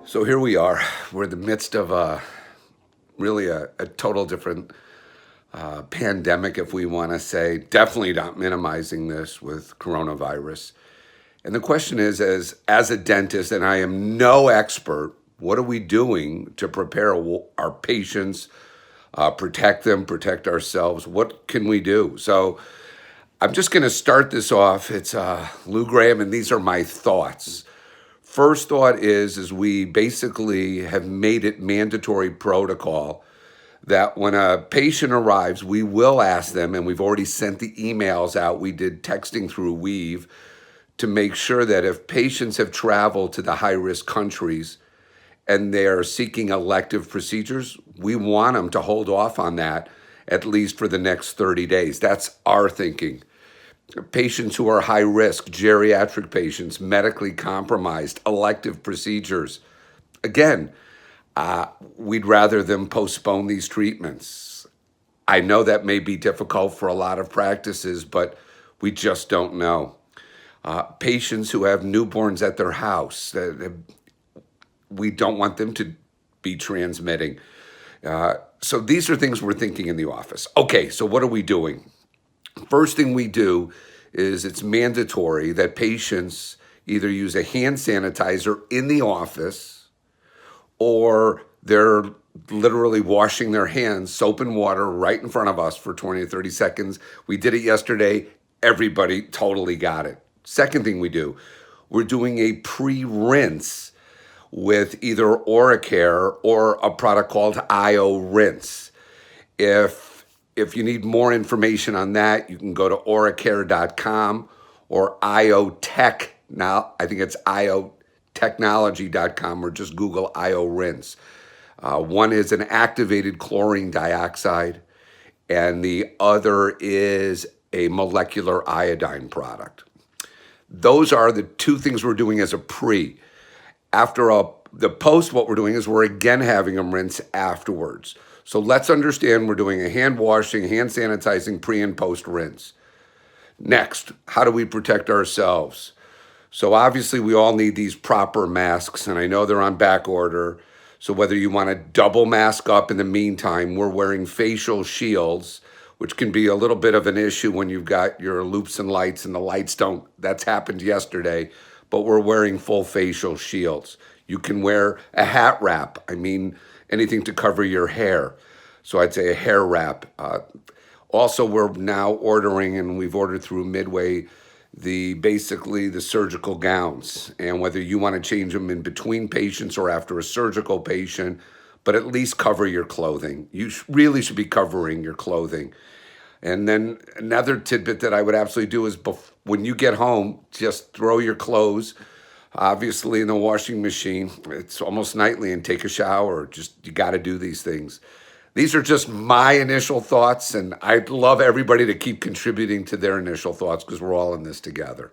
So here we are. We're in the midst of really a total different pandemic, if we want to say. Definitely not minimizing this with coronavirus. And the question is, as a dentist, and I am no expert, what are we doing to prepare our patients, protect them, protect ourselves? What can we do? So I'm just going to start this off. It's Lou Graham, and these are my thoughts. First thought is we basically have made it mandatory protocol that when a patient arrives, we will ask them, and we've already sent the emails out. We did texting through Weave to make sure that if patients have traveled to the high-risk countries and they're seeking elective procedures, we want them to hold off on that at least for the next 30 days. That's our thinking. Patients who are high risk, geriatric patients, medically compromised, elective procedures. Again, we'd rather them postpone these treatments. I know that may be difficult for a lot of practices, but we just don't know. Patients who have newborns at their house, we don't want them to be transmitting. So these are things we're thinking in the office. Okay, so what are we doing? First thing we do is it's mandatory that patients either use a hand sanitizer in the office or they're literally washing their hands, soap and water, right in front of us for 20 to 30 seconds. We did it yesterday. Everybody totally got it. Second thing we do, we're doing a pre-rinse with either OraCare or a product called IO Rinse. If you need more information on that, you can go to oracare.com or IOTech. Now, I think it's iotechnology.com, or just Google IO Rinse. One is an activated chlorine dioxide, and the other is a molecular iodine product. Those are the two things we're doing as a pre. After the post, what we're doing is we're again having them rinse afterwards. So let's understand we're doing a hand washing, hand sanitizing, pre and post rinse. Next, how do we protect ourselves? So obviously we all need these proper masks, and I know they're on back order. So whether you want to double mask up in the meantime, we're wearing facial shields, which can be a little bit of an issue when you've got your loops and lights and the lights don't. That's happened yesterday, but we're wearing full facial shields. You can wear a hat wrap. I mean, anything to cover your hair. So I'd say a hair wrap. Also, we're now ordering, and we've ordered through Midway, basically the surgical gowns. And whether you want to change them in between patients or after a surgical patient, but at least cover your clothing. You really should be covering your clothing. And then another tidbit that I would absolutely do is when you get home, just throw your clothes obviously in the washing machine. It's almost nightly, and take a shower. You got to do these things. These are just my initial thoughts, and I'd love everybody to keep contributing to their initial thoughts because we're all in this together.